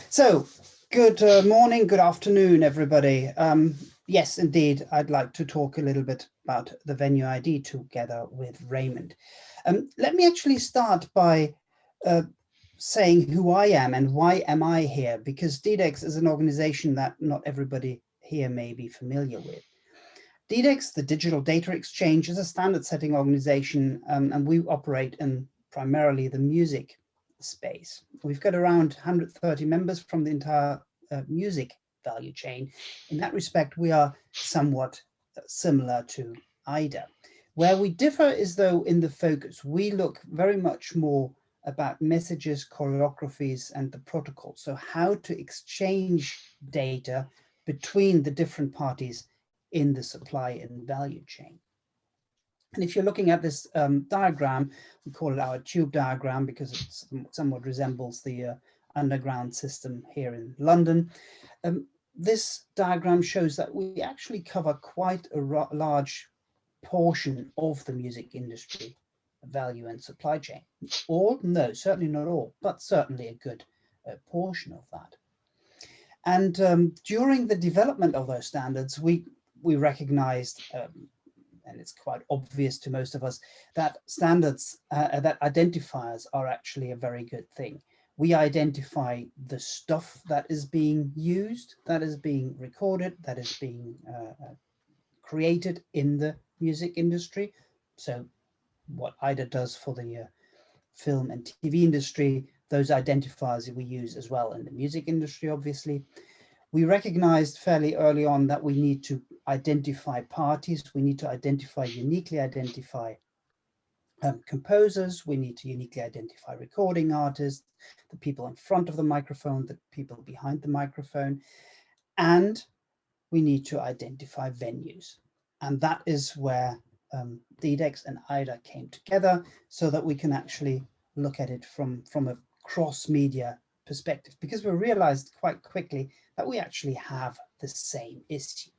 So, good morning, good afternoon, everybody. Yes, indeed, I'd like to talk a little bit about the venue ID together with Raymond. Let me actually start by saying who I am and why am I here, because DDEX is an organization that not everybody here may be familiar with. DDEX, the Digital Data Exchange, is a standard-setting organization, and we operate in primarily the music space. We've got around 130 members from the entire music value chain. In that respect, we are somewhat similar to EIDR. Where we differ is, though, in the focus. We look very much more about messages, choreographies, and the protocol. So how to exchange data between the different parties in the supply and value chain. And if you're looking at this diagram, we call it our tube diagram because it somewhat resembles the underground system here in London. This diagram shows that we actually cover quite a large portion of the music industry value and supply chain. All? No, certainly not all, but certainly a good portion of that. And during the development of those standards, we recognized, and it's quite obvious to most of us, that standards, that identifiers are actually a very good thing. We identify the stuff that is being used, that is being recorded, that is being created in the music industry. So what EIDR does for the film and TV industry, those identifiers we use as well in the music industry, obviously. We recognized fairly early on that we need to identify parties. We need to uniquely identify composers. We need to uniquely identify recording artists, the people in front of the microphone, the people behind the microphone, and we need to identify venues. And that is where DDEX and EIDR came together so that we can actually look at it from a cross-media perspective, because we realized quite quickly that we actually have the same issue.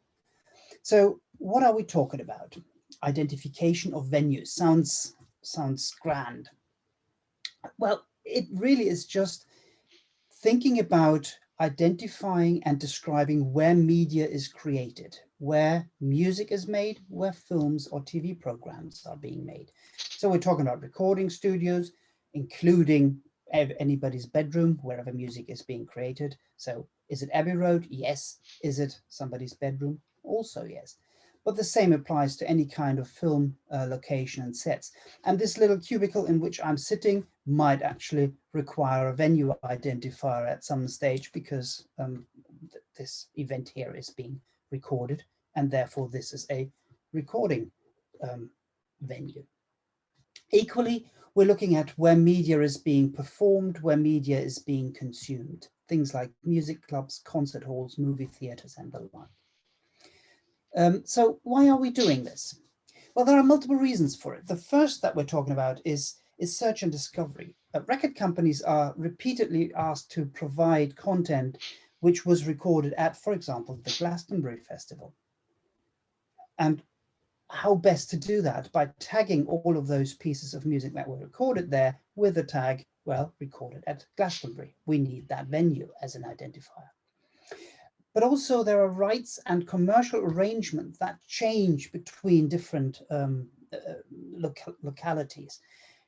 So what are we talking about? Identification of venues sounds grand. Well, it really is just thinking about identifying and describing where media is created, where music is made, where films or TV programs are being made. So we're talking about recording studios, including anybody's bedroom, wherever music is being created. So is it Abbey Road? Yes. Is it somebody's bedroom? Also yes. But the same applies to any kind of film location and sets. And this little cubicle in which I'm sitting might actually require a venue identifier at some stage, because this event here is being recorded, and therefore this is a recording venue. Equally, we're looking at where media is being performed, where media is being consumed, things like music clubs, concert halls, movie theaters, and the like. So why are we doing this? Well, there are multiple reasons for it. The first that we're talking about is search and discovery. Record companies are repeatedly asked to provide content which was recorded at, for example, the Glastonbury Festival. And how best to do that? By tagging all of those pieces of music that were recorded there with the tag, well, recorded at Glastonbury. We need that venue as an identifier. But also there are rights and commercial arrangements that change between different localities.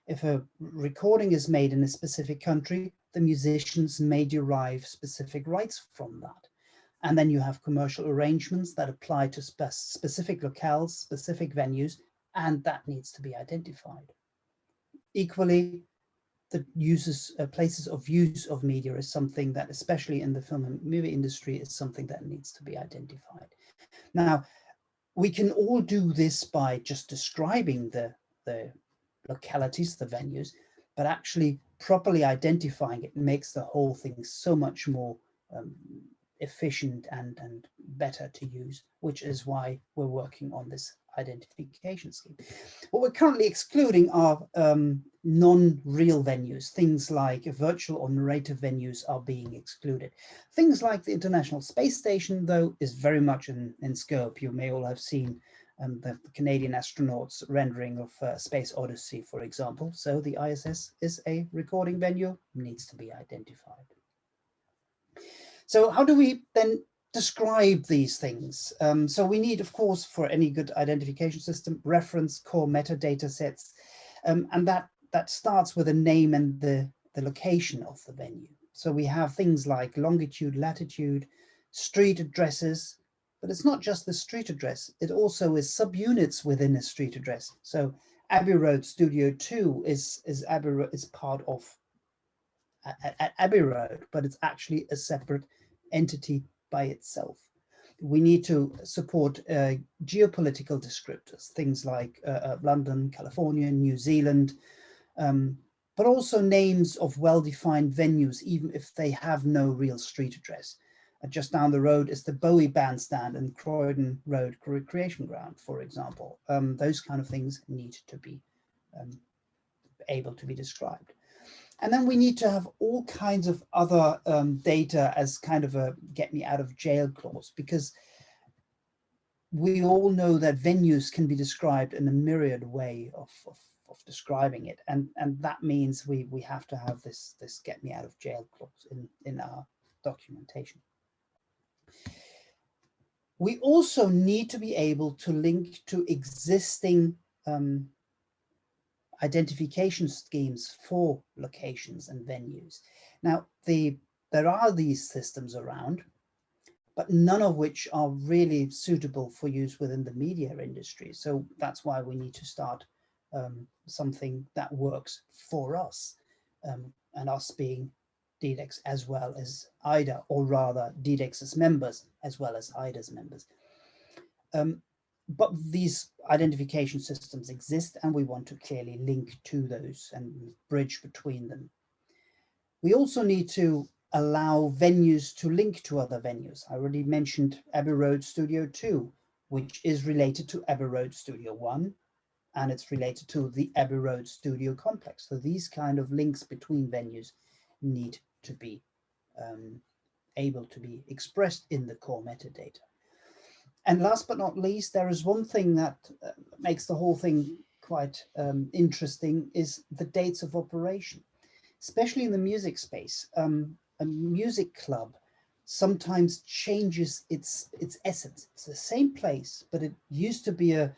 If a recording is made in a specific country, the musicians may derive specific rights from that. And then you have commercial arrangements that apply to specific locales, specific venues, and that needs to be identified. Equally, the places of use of media is something that, especially in the film and movie industry, is something that needs to be identified. Now, we can all do this by just describing the localities, the venues, but actually properly identifying it makes the whole thing so much more efficient and better to use, which is why we're working on this identification scheme. What we're currently excluding are non-real venues. Things like virtual or narrative venues are being excluded. Things like the International Space Station, though, is very much in scope. You may all have seen the Canadian astronauts rendering of Space Odyssey, for example. So the ISS is a recording venue, needs to be identified. So how do we then describe these things? So we need, of course, for any good identification system, reference core metadata sets, and that starts with a name and the location of the venue. So we have things like longitude, latitude, street addresses, but it's not just the street address, it also is subunits within a street address. So Abbey Road Studio 2 is part of Abbey Road, but it's actually a separate entity by itself. We need to support geopolitical descriptors, things like London, California, New Zealand, but also names of well-defined venues, even if they have no real street address. Just down the road is the Bowie Bandstand and Croydon Road Recreation Ground, for example. Those kind of things need to be able to be described. And then we need to have all kinds of other data as kind of a get me out of jail clause, because we all know that venues can be described in a myriad way of describing it. And that means we have to have this get me out of jail clause in our documentation. We also need to be able to link to existing identification schemes for locations and venues. Now, there are these systems around, but none of which are really suitable for use within the media industry. So that's why we need to start something that works for us, and us being DDEX as well as EIDR, or rather DDEX's members as well as EIDR's members. But these identification systems exist, and we want to clearly link to those and bridge between them. We also need to allow venues to link to other venues. I already mentioned Abbey Road Studio 2, which is related to Abbey Road Studio 1, and it's related to the Abbey Road Studio complex. So these kind of links between venues need to be able to be expressed in the core metadata. And last but not least, there is one thing that makes the whole thing quite interesting, is the dates of operation, especially in the music space. A music club sometimes changes its essence. It's the same place, but it used to be a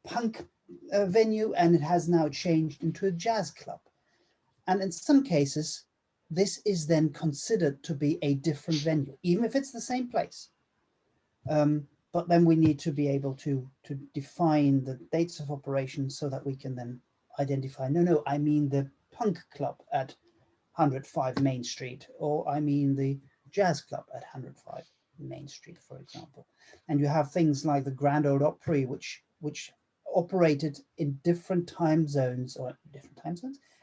punk venue, and it has now changed into a jazz club. And in some cases, this is then considered to be a different venue, even if it's the same place. But then we need to be able to define the dates of operation so that we can then identify, no, I mean the punk club at 105 Main Street, or I mean the jazz club at 105 Main Street, for example. And you have things like the Grand Ole Opry, which operated in different time zones,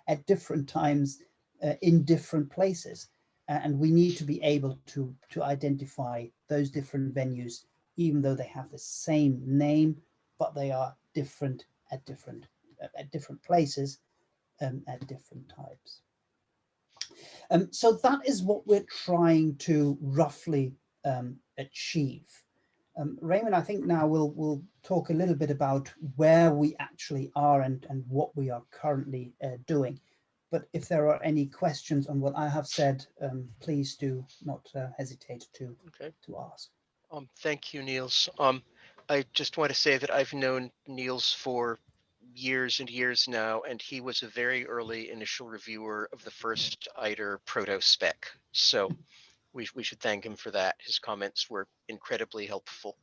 at different times in different places. And we need to be able to identify those different venues, even though they have the same name, but they are different at different places at different times. So that is what we're trying to roughly achieve. Raymond, I think now we'll talk a little bit about where we actually are and what we are currently doing. But if there are any questions on what I have said, please do not hesitate to ask. Thank you, Niels. I just want to say that I've known Niels for years and years now, and he was a very early initial reviewer of the first EIDR proto spec. So we should thank him for that. His comments were incredibly helpful.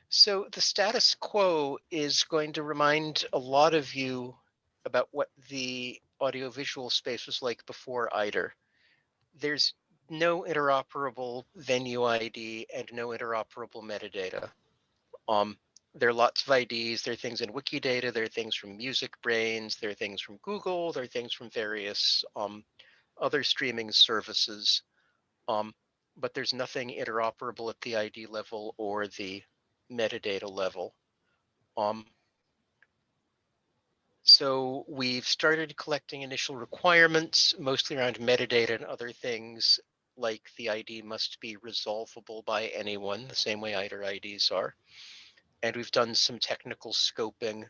So the status quo is going to remind a lot of you about what the audiovisual space was like before EIDR. There's no interoperable venue ID and no interoperable metadata. There are lots of IDs. There are things in Wikidata. There are things from MusicBrainz. There are things from Google. There are things from various other streaming services. But there's nothing interoperable at the ID level or the metadata level. So we've started collecting initial requirements, mostly around metadata and other things, like the ID must be resolvable by anyone, the same way EIDR IDs are. And we've done some technical scoping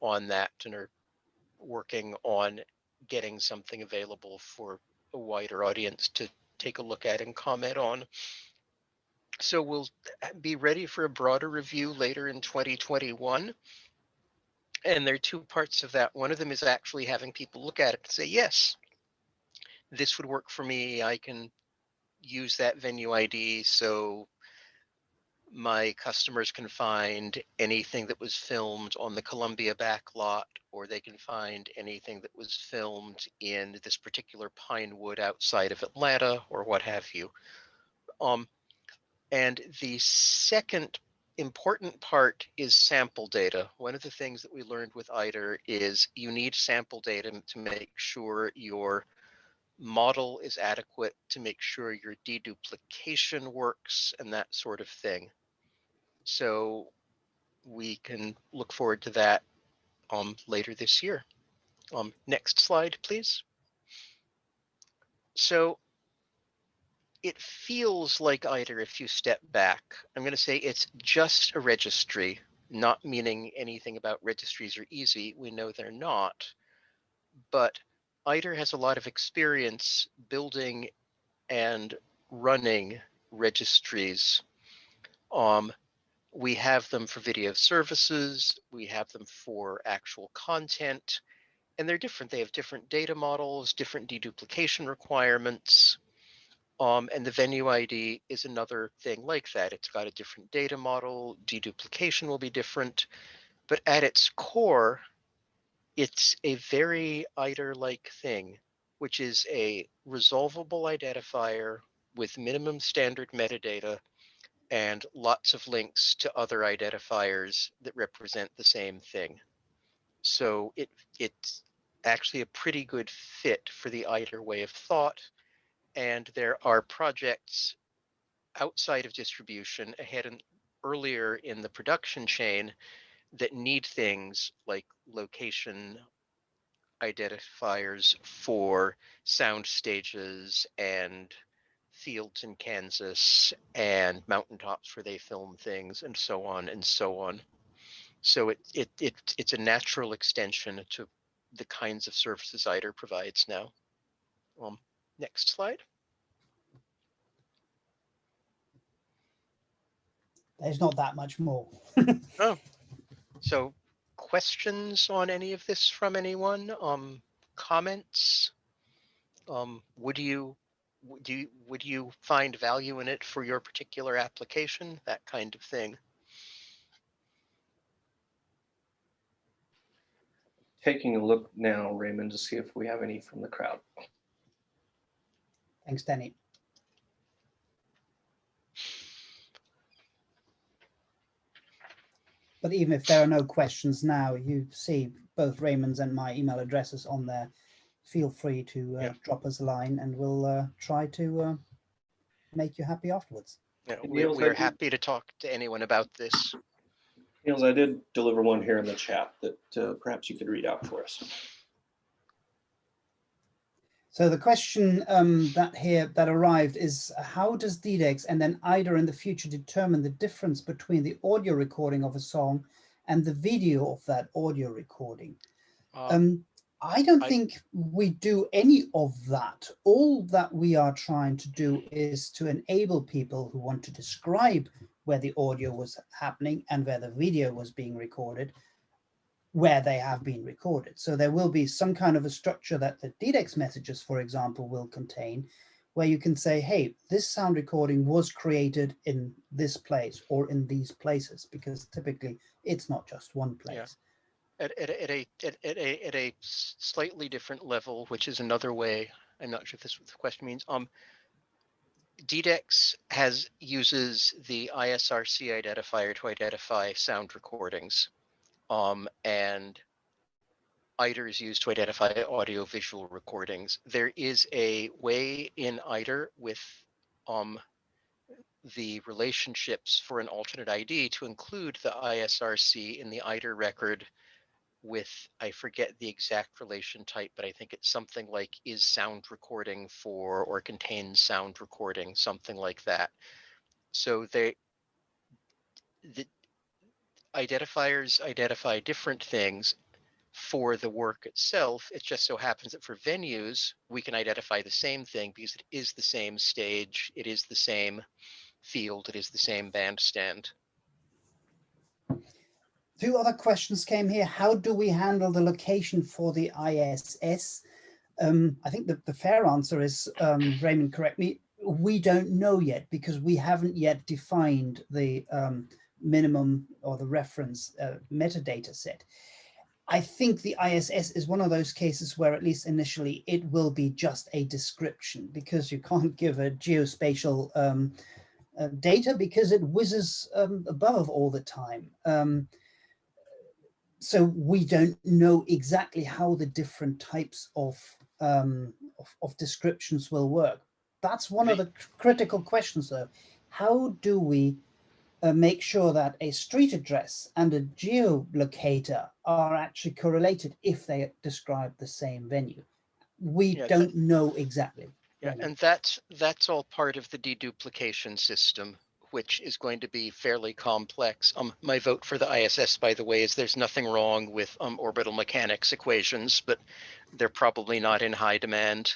on that and are working on getting something available for a wider audience to take a look at and comment on. So we'll be ready for a broader review later in 2021. And there are two parts of that. One of them is actually having people look at it and say, yes, this would work for me. I can use that venue ID so my customers can find anything that was filmed on the Columbia backlot, or they can find anything that was filmed in this particular pine wood outside of Atlanta, or what have you. And the second important part is sample data. One of the things that we learned with EIDR is you need sample data to make sure your model is adequate, to make sure your deduplication works, and that sort of thing. So we can look forward to that later this year. Next slide, please. So it feels like EIDR if you step back. I'm going to say it's just a registry, not meaning anything about registries are easy. We know they're not. But EIDR has a lot of experience building and running registries. We have them for video services, we have them for actual content, and they're different. They have different data models, different deduplication requirements. And the venue ID is another thing like that. It's got a different data model, deduplication will be different, but at its core, it's a very EIDR-like thing, which is a resolvable identifier with minimum standard metadata and lots of links to other identifiers that represent the same thing. So it's actually a pretty good fit for the EIDR way of thought. And there are projects outside of distribution ahead and earlier in the production chain that need things like location identifiers for sound stages and fields in Kansas and mountaintops where they film things, and so on and so on. So it's a natural extension to the kinds of services EIDR provides now. Next slide. There's not that much more. Oh, so questions on any of this from anyone? Comments? Would you find value in it for your particular application? That kind of thing. Taking a look now, Raymond, to see if we have any from the crowd. Thanks, Danny. But even if there are no questions now, you see both Raymond's and my email addresses on there. Feel free to drop us a line, and we'll try to make you happy afterwards. Yeah, we're happy to talk to anyone about this. Niels, I did deliver one here in the chat that perhaps you could read out for us. So the question that arrived is, how does DDEX and then EIDR in the future determine the difference between the audio recording of a song and the video of that audio recording? I don't think we do any of that. All that we are trying to do is to enable people who want to describe where the audio was happening and where the video was being recorded, where they have been recorded. So there will be some kind of a structure that the DDEX messages, for example, will contain, where you can say, hey, this sound recording was created in this place or in these places, because typically it's not just one place. Yeah. At a slightly different level, which is another way, I'm not sure if this is what the question means. DDEX uses the ISRC identifier to identify sound recordings, and EIDR is used to identify audio-visual recordings. There is a way in EIDR with the relationships for an alternate ID to include the ISRC in the EIDR record with, I forget the exact relation type, but I think it's something like is sound recording for or contains sound recording, something like that. So the identifiers identify different things. for the work itself. It just so happens that for venues, we can identify the same thing because it is the same stage, it is the same field, it is the same bandstand. Two other questions came here. How do we handle the location for the ISS? I think the fair answer is, Raymond, correct me, we don't know yet because we haven't yet defined the minimum or the reference metadata set. I think the ISS is one of those cases where, at least initially, it will be just a description, because you can't give a geospatial data because it whizzes above all the time. So we don't know exactly how the different types of descriptions will work. That's one of the critical questions, though. How do we make sure that a street address and a geolocator are actually correlated if they describe the same venue? We don't know exactly. Yeah, and that's all part of the deduplication system, which is going to be fairly complex. My vote for the ISS, by the way, is there's nothing wrong with orbital mechanics equations, but they're probably not in high demand.